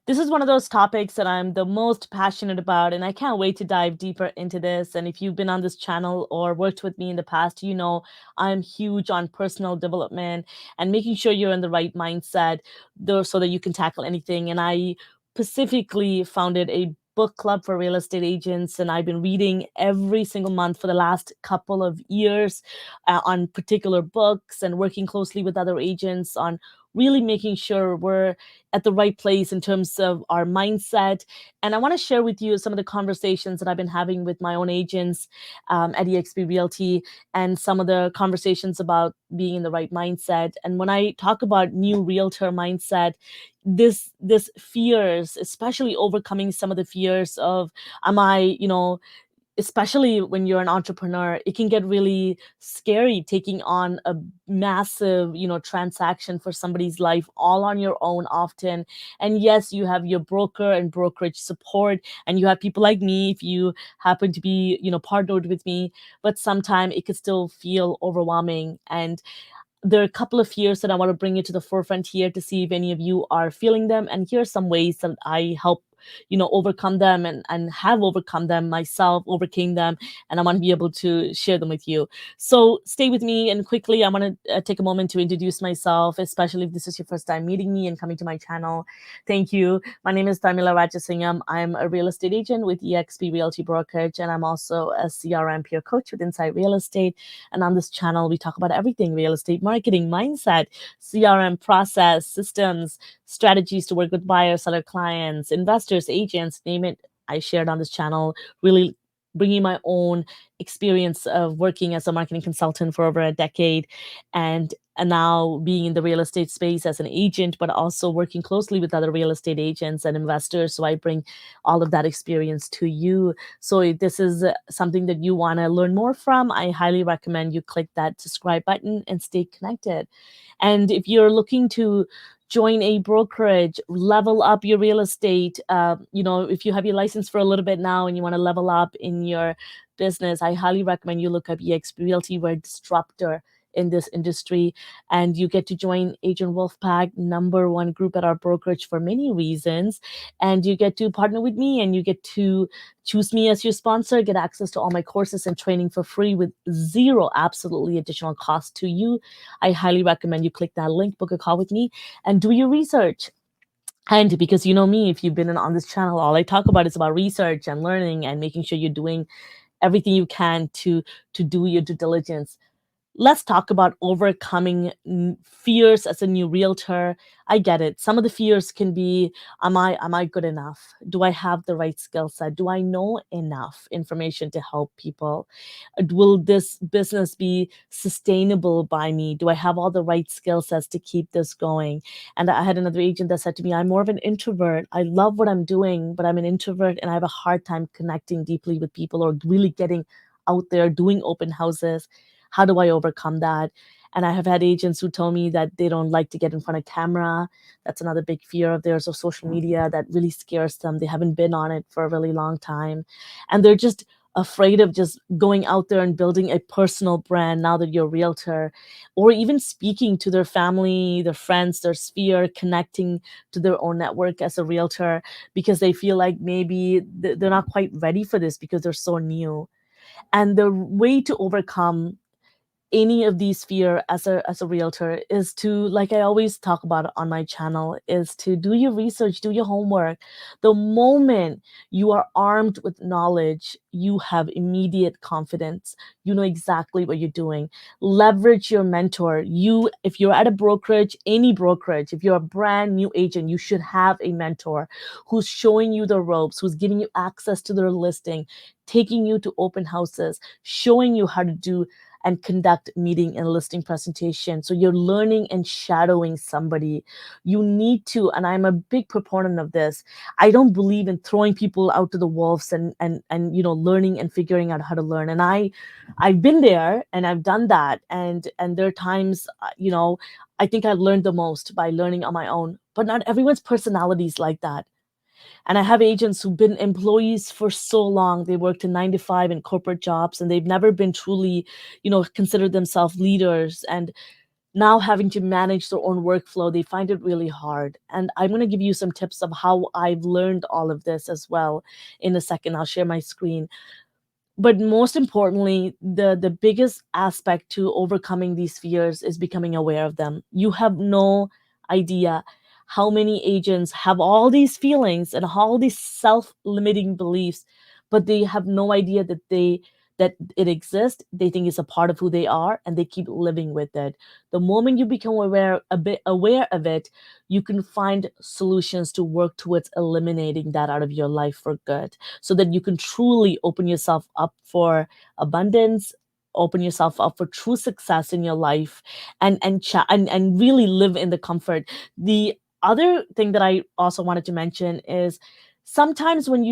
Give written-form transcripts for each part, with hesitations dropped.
This is one of those topics that I'm the most passionate about, and I can't wait to dive deeper into this. And if you've been on this channel or worked with me in the past, you know I'm huge on personal development and making sure you're in the right mindset though, so that you can tackle anything. And I specifically founded a book club for real estate agents, and I've been reading every single month for the last couple of years on particular books and working closely with other agents on really making sure we're at the right place in terms of our mindset. And I want to share with you some of the conversations that I've been having with my own agents at eXp Realty, and some of the conversations about being in the right mindset. And when I talk about new realtor mindset, this fears, especially overcoming some of the fears of, am I, especially when you're an entrepreneur, it can get really scary taking on a massive, transaction for somebody's life all on your own often. And yes, you have your broker and brokerage support, and you have people like me if you happen to be, partnered with me, but sometimes it could still feel overwhelming. And there are a couple of fears that I want to bring you to the forefront here to see if any of you are feeling them. And here's some ways that I help, overcome them, and have overcome them myself, overcame them, and I want to be able to share them with you. So stay with me, and quickly, I want to take a moment to introduce myself, especially if this is your first time meeting me and coming to my channel. Thank you. My name is Tharmila Rajasingam. I'm a real estate agent with eXp Realty Brokerage, and I'm also a CRM peer coach with Inside Real Estate. And on this channel, we talk about everything real estate marketing, mindset, CRM process, systems, strategies to work with buyers, seller clients, investors, agents, name it. I shared on this channel, really bringing my own experience of working as a marketing consultant for over a decade, and now being in the real estate space as an agent, but also working closely with other real estate agents and investors. So I bring all of that experience to you. So if this is something that you want to learn more from, I highly recommend you click that subscribe button and stay connected. And if you're looking to join a brokerage, level up your real estate, if you have your license for a little bit now and you want to level up in your business, I highly recommend you look up eXp Realty. We're a disruptor in this industry, and you get to join Agent Wolfpack, #1 group at our brokerage for many reasons. And you get to partner with me, and you get to choose me as your sponsor, get access to all my courses and training for free with zero, absolutely additional cost to you. I highly recommend you click that link, book a call with me, and do your research. And because you know me, if you've been on this channel, all I talk about is about research and learning and making sure you're doing everything you can to do your due diligence. Let's talk about overcoming fears as a new realtor. I get it. Some of the fears can be, am I good enough? Do I have the right skill set? Do I know enough information to help people? Will this business be sustainable by me? Do I have all the right skill sets to keep this going? And I had another agent that said to me, I'm more of an introvert. I love what I'm doing, but I'm an introvert and I have a hard time connecting deeply with people or really getting out there doing open houses. How do I overcome that? And I have had agents who tell me that they don't like to get in front of camera. That's another big fear of theirs, of social media, that really scares them. They haven't been on it for a really long time. And they're just afraid of just going out there and building a personal brand now that you're a realtor, or even speaking to their family, their friends, their sphere, connecting to their own network as a realtor, because they feel like maybe they're not quite ready for this because they're so new. And the way to overcome any of these fear as a realtor is to, like I always talk about on my channel, is to do your research, do your homework. The moment you are armed with knowledge, you have immediate confidence. You know exactly what you're doing. Leverage your mentor. If you're at a brokerage, any brokerage, if you're a brand new agent, you should have a mentor who's showing you the ropes, who's giving you access to their listing, taking you to open houses, showing you how to do and conduct meeting and listing presentation. So you're learning and shadowing somebody. You need to, and I'm a big proponent of this. I don't believe in throwing people out to the wolves and learning and figuring out how to learn. And I've been there and I've done that. And there are times, I think I've learned the most by learning on my own. But not everyone's personality is like that. And I have agents who've been employees for so long. They worked in 9 to 5 in corporate jobs, and they've never been truly, considered themselves leaders. And now having to manage their own workflow, they find it really hard. And I'm going to give you some tips of how I've learned all of this as well in a second. I'll share my screen. But most importantly, the biggest aspect to overcoming these fears is becoming aware of them. You have no idea how many agents have all these feelings and all these self-limiting beliefs, but they have no idea that it exists. They think it's a part of who they are, and they keep living with it. The moment you become aware of it, you can find solutions to work towards eliminating that out of your life for good, so that you can truly open yourself up for abundance, open yourself up for true success in your life, and really live in the comfort. The other thing that I also wanted to mention is sometimes when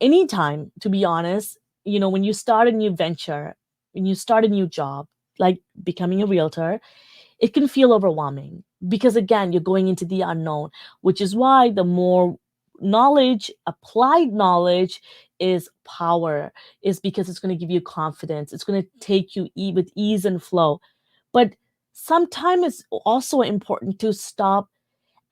anytime, to be honest, when you start a new venture, when you start a new job, like becoming a realtor, it can feel overwhelming because, again, you're going into the unknown, which is why the more knowledge, applied knowledge, is power, is because it's going to give you confidence. It's going to take you with ease and flow. But sometimes it's also important to stop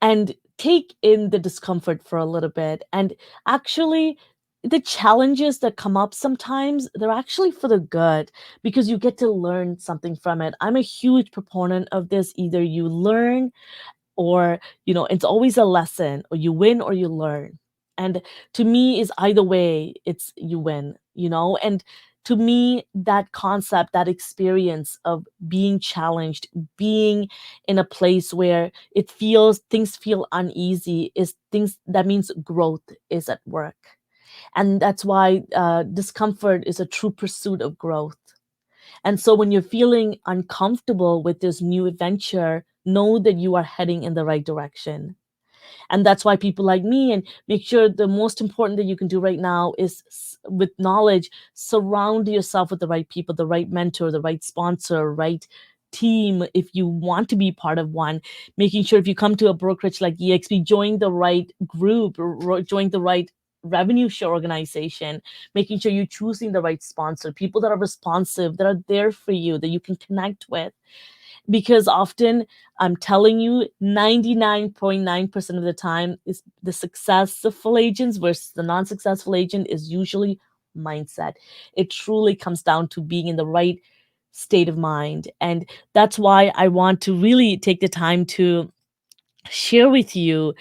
and take in the discomfort for a little bit. And actually, the challenges that come up sometimes, they're actually for the good, because you get to learn something from it. I'm a huge proponent of this. Either you learn, or it's always a lesson, or you win or you learn. And to me, is either way, it's you win. And to me, that concept, that experience of being challenged, being in a place where things feel uneasy, is things that means growth is at work. And that's why discomfort is a true pursuit of growth. And so when you're feeling uncomfortable with this new adventure, know that you are heading in the right direction. And that's why people like me, and make sure the most important that you can do right now is, with knowledge, surround yourself with the right people, the right mentor, the right sponsor, right team, if you want to be part of one. Making sure, if you come to a brokerage like EXP, join the right group, or join the right revenue share organization. Making sure you're choosing the right sponsor, people that are responsive, that are there for you, that you can connect with. Because often, I'm telling you, 99.9% of the time, is the successful agents versus the non-successful agent is usually mindset. It truly comes down to being in the right state of mind. And that's why I want to really take the time to share with you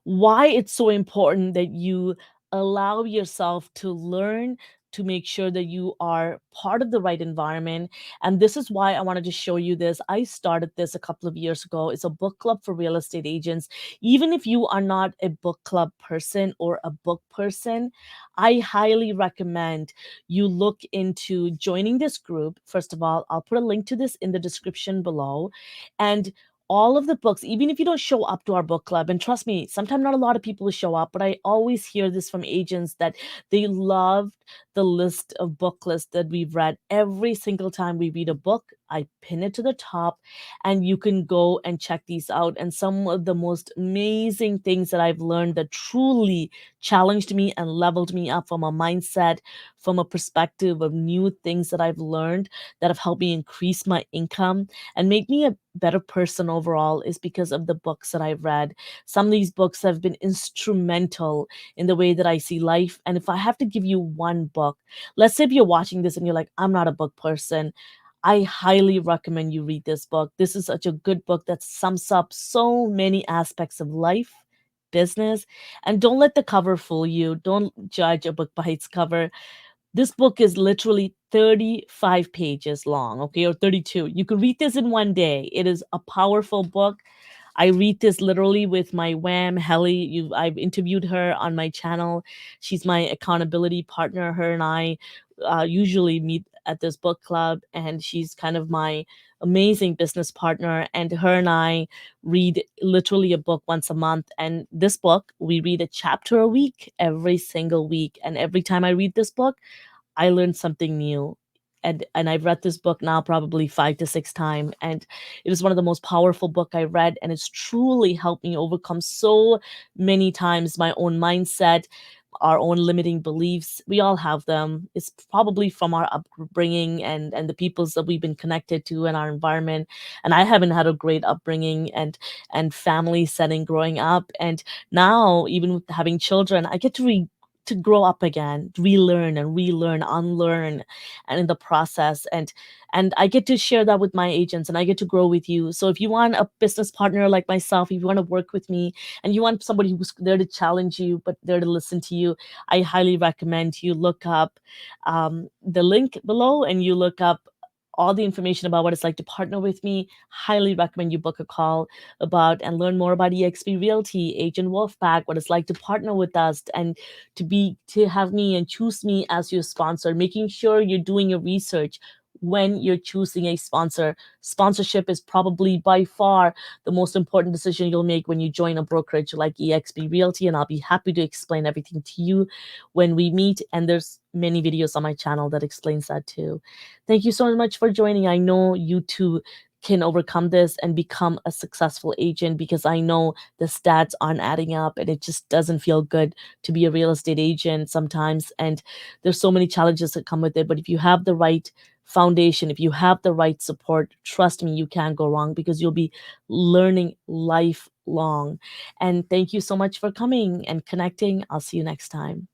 why it's so important that you allow yourself to learn, to make sure that you are part of the right environment. And this is why I wanted to show you this. I started this a couple of years ago. It's a book club for real estate agents. Even if you are not a book club person or a book person, I highly recommend you look into joining this group. First of all, I'll put a link to this in the description below. And all of the books, even if you don't show up to our book club, and trust me, sometimes not a lot of people will show up, but I always hear this from agents that they loved the list of book lists that we've read. Every single time we read a book, I pin it to the top, and you can go and check these out. And some of the most amazing things that I've learned that truly challenged me and leveled me up from a mindset, from a perspective of new things that I've learned, that have helped me increase my income and make me a better person overall, is because of the books that I've read. Some of these books have been instrumental in the way that I see life. And if I have to give you one book, let's say if you're watching this and you're like, I'm not a book person, I highly recommend you read this book. This is such a good book that sums up so many aspects of life, business. And don't let the cover fool you. Don't judge a book by its cover. This book is literally 35 pages long, okay, or 32. You can read this in one day. It is a powerful book. I read this literally with my wham, Helly. I've interviewed her on my channel. She's my accountability partner. Her and I usually meet at this book club, and she's kind of my amazing business partner. And her and I read literally a book once a month. And this book, we read a chapter a week, every single week. And every time I read this book, I learned something new. And I've read this book now probably 5 to 6 times. And it is one of the most powerful book I read. And it's truly helped me overcome so many times my own mindset, our own limiting beliefs. We all have them. It's probably from our upbringing and the peoples that we've been connected to and our environment. And I haven't had a great upbringing and family setting growing up. And now, even with having children, I get to grow up again, relearn and relearn, unlearn, and in the process, and I get to share that with my agents, and I get to grow with you. So if you want a business partner like myself, if you want to work with me, and you want somebody who's there to challenge you but there to listen to you, I highly recommend you look up the link below, and you look up all the information about what it's like to partner with me. Highly recommend you book a call about and learn more about EXP Realty, Agent Wolfpack, what it's like to partner with us, and to have me and choose me as your sponsor, making sure you're doing your research when you're choosing a sponsor. Sponsorship is probably by far the most important decision you'll make when you join a brokerage like EXP Realty, and I'll be happy to explain everything to you when we meet. And there's many videos on my channel that explains that too. Thank you so much for joining. I know you too can overcome this and become a successful agent, because I know the stats aren't adding up and it just doesn't feel good to be a real estate agent sometimes. And there's so many challenges that come with it. But if you have the right foundation, if you have the right support, trust me, you can't go wrong, because you'll be learning lifelong. And thank you so much for coming and connecting. I'll see you next time.